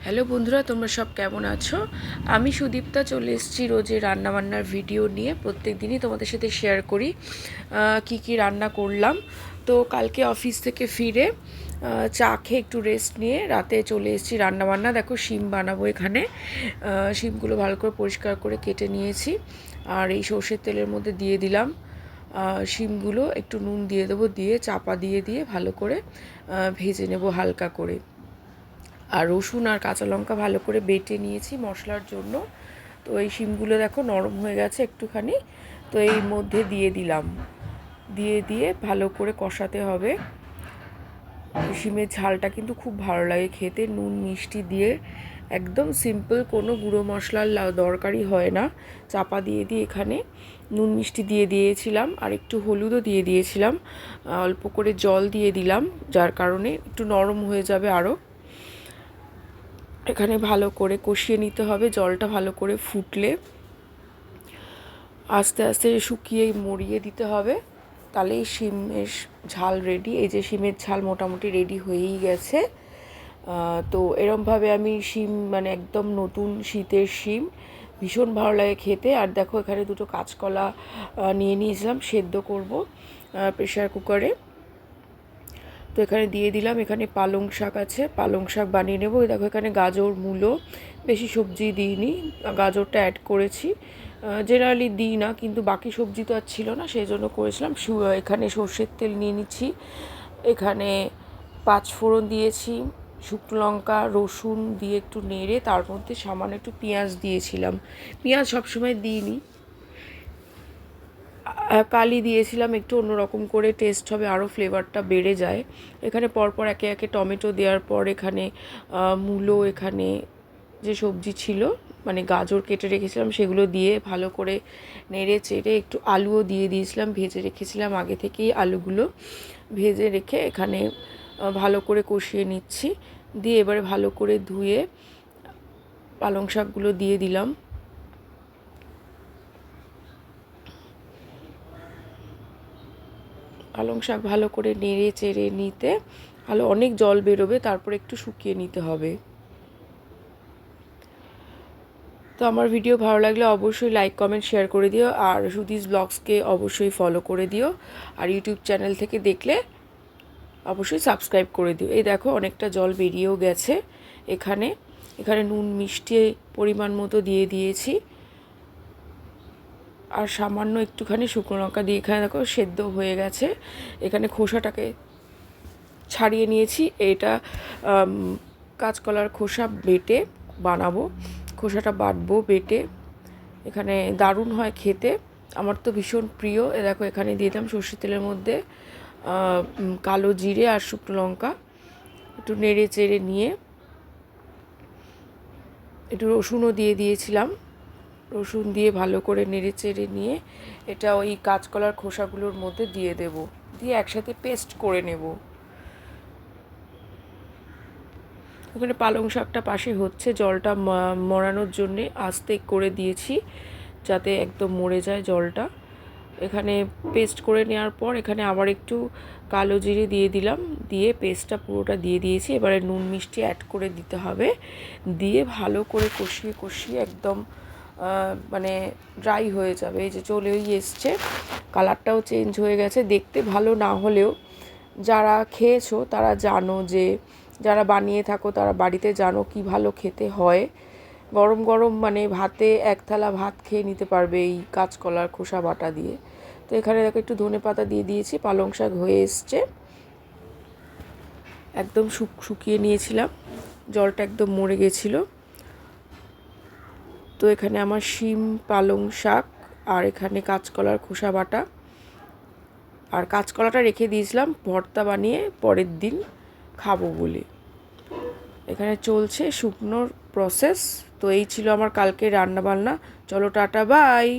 Hello বন্ধুরা, তোমরা সব কেমন আছো? আমি সুদীপ্তা চলে এসেছি রোজে রান্নাবান্নার ভিডিও নিয়ে। প্রত্যেক দিনই তোমাদের সাথে শেয়ার করি কি কি রান্না করলাম। তো কালকে অফিস থেকে ফিরে চা খেয়ে একটু রেস্ট নিয়ে রাতে চলে এসেছি রান্নাবান্না। দেখো শিম বানাবো এখানে। শিমগুলো ভালো করে পরিষ্কার করে কেটে নিয়েছি, আর এই সর্ষের তেলের মধ্যে দিয়ে দিলাম শিমগুলো। একটু নুন দিয়ে দেবো, দিয়ে চাপা দিয়ে ভালো করে ভেজে নেব হালকা করে। আর রসুন আর কাঁচা লঙ্কা ভালো করে বেটে নিয়েছি মশলার জন্য। তো এই শিমগুলো দেখো নরম হয়ে গেছে একটুখানি, তো এই মধ্যে দিলাম, দিয়ে ভালো করে কষাতে হবে। শিমের ঝালটা কিন্তু খুব ভালো লাগে খেতে, নুন মিষ্টি দিয়ে একদম সিম্পল, কোনো গুঁড়ো মশলার দরকারই হয় না। চাপা দিয়ে এখানে নুন মিষ্টি দিয়ে দিয়েছিলাম, আর একটু হলুদও দিয়ে দিয়েছিলাম, অল্প করে জল দিয়ে দিলাম, যার কারণে একটু নরম হয়ে যাবে আরও। এখানে ভালো করে কষিয়ে নিতে হবে। জলটা ভালো করে ফুটলে আস্তে আস্তে শুকিয়ে মরিয়ে দিতে হবে, তাহলেই শিমের ঝাল রেডি। এই যে শিমের ঝাল মোটামুটি রেডি হয়েই গেছে। তো এরমভাবে আমি শিম, মানে একদম নতুন শীতের শিম, ভীষণ ভালো লাগে খেতে। আর দেখো এখানে দুটো কাঁচকলা নিয়ে নিয়েছিলাম, সেদ্ধ করব প্রেশার কুকারে। তো এখানে দিয়ে দিলাম, এখানে পালং শাক আছে, পালং শাক বানিয়ে নেবো। দেখো এখানে গাজর, মূলো, বেশি সবজি দিইনি, গাজরটা অ্যাড করেছি। জেনারেলি দিই না, কিন্তু বাকি সবজি তো আর ছিল না, সেই জন্য করেছিলাম। এখানে সর্ষের তেল নিয়ে নিচ্ছি, এখানে 5 ফোড়ন দিয়েছি, শুকনো লঙ্কা, রসুন দিয়ে একটু নেড়ে তার মধ্যে সামান্য একটু পেঁয়াজ দিয়েছিলাম। পেঁয়াজ সবসময় দিইনি, কালি দিয়েছিলাম, একটু অন্যরকম করে টেস্ট হবে, আরও ফ্লেভারটা বেড়ে যায়। এখানে পরপর একে একে টমেটো দেওয়ার পর এখানে মূলো, এখানে যে সবজি ছিল মানে গাজর কেটে রেখেছিলাম সেগুলো দিয়ে ভালো করে নেড়ে চেড়ে, একটু আলুও দিয়ে দিয়েছিলাম, ভেজে রেখেছিলাম আগে থেকেই, আলুগুলো ভেজে রেখে এখানে ভালো করে কষিয়ে নিচ্ছি। দিয়ে এবারে ভালো করে ধুয়ে পালং শাকগুলো দিয়ে দিলাম। পালং শাক ভালো করে নেড়ে চেড়ে নিতে ভালো, অনেক জল বেরোবে, তারপর একটু শুকিয়ে নিতে হবে। তো আমার ভিডিও ভালো লাগলে অবশ্যই লাইক কমেন্ট শেয়ার করে দিও, আর সুধীস ব্লগসকে অবশ্যই ফলো করে দিও, আর ইউটিউব চ্যানেল থেকে দেখলে অবশ্যই সাবস্ক্রাইব করে দিও। এই দেখো অনেকটা জল বেরিয়েও গেছে। এখানে এখানে নুন মিষ্টি পরিমাণ মতো দিয়ে দিয়েছি, আর সামান্য একটুখানি শুকনো লঙ্কা দিয়ে এখানে দেখো সেদ্ধ হয়ে গেছে। এখানে খোসাটাকে ছাড়িয়ে নিয়েছি, এটা কাঁচকলার খোসা বেটে বানাবো, খোসাটা বাটবো বেটে। এখানে দারুণ হয় খেতে, আমার তো ভীষণ প্রিয়। দেখো এখানে দিয়ে দিলাম সর্ষের তেলের মধ্যে কালো জিরে আর শুকনো লঙ্কা, একটু নেড়ে চেড়ে নিয়ে একটু রসুনও দিয়ে দিয়েছিলাম, রসুন দিয়ে ভালো করে নেড়ে চেড়ে নিয়ে এটা ওই কাঁচকলার খোসাগুলোর মধ্যে দিয়ে দেব, দিয়ে একসাথে পেস্ট করে নেব। ওখানে পালং শাকটা পাশে হচ্ছে, জলটা মরানোর জন্যে আস্তে করে দিয়েছি যাতে একদম মরে যায় জলটা। এখানে পেস্ট করে নেওয়ার পর এখানে আবার একটু কালো জিরে দিয়ে দিলাম, দিয়ে পেস্টটা পুরোটা দিয়ে দিয়েছি। এবারে নুন মিষ্টি অ্যাড করে দিতে হবে, দিয়ে ভালো করে কষিয়ে কষিয়ে একদম মানে ড্রাই হয়ে যাবে। এই যে চলেই এসছে, কালারটাও চেঞ্জ হয়ে গেছে। দেখতে ভালো না হলেও যারা খেয়েছো তারা জানো, যে যারা বানিয়ে থাকো তারা বাড়িতে জানো কি ভালো খেতে হয়। গরম গরম মানে ভাতে এক থালা ভাত খেয়ে নিতে পারবে এই কাঁচকলার খোসা বাটা দিয়ে। তো এখানে দেখো একটু ধনেপাতা দিয়ে দিয়েছি, পালং শাক হয়ে এসছে, একদম শুকিয়ে নিয়েছিলাম, জলটা একদম মরে গেছিলো। তো এখানে আমার শিম, পালং শাক, আর এখানে কাঁচকলার খোসা বাটা, আর কাঁচকলাটা রেখে দিয়েছিলাম ভর্তা বানিয়ে পরের দিন খাবো বলে। এখানে চলছে শুকনোর প্রসেস। তো এই ছিল আমার কালকে রান্নাবান্না। চলো টাটা, বাই।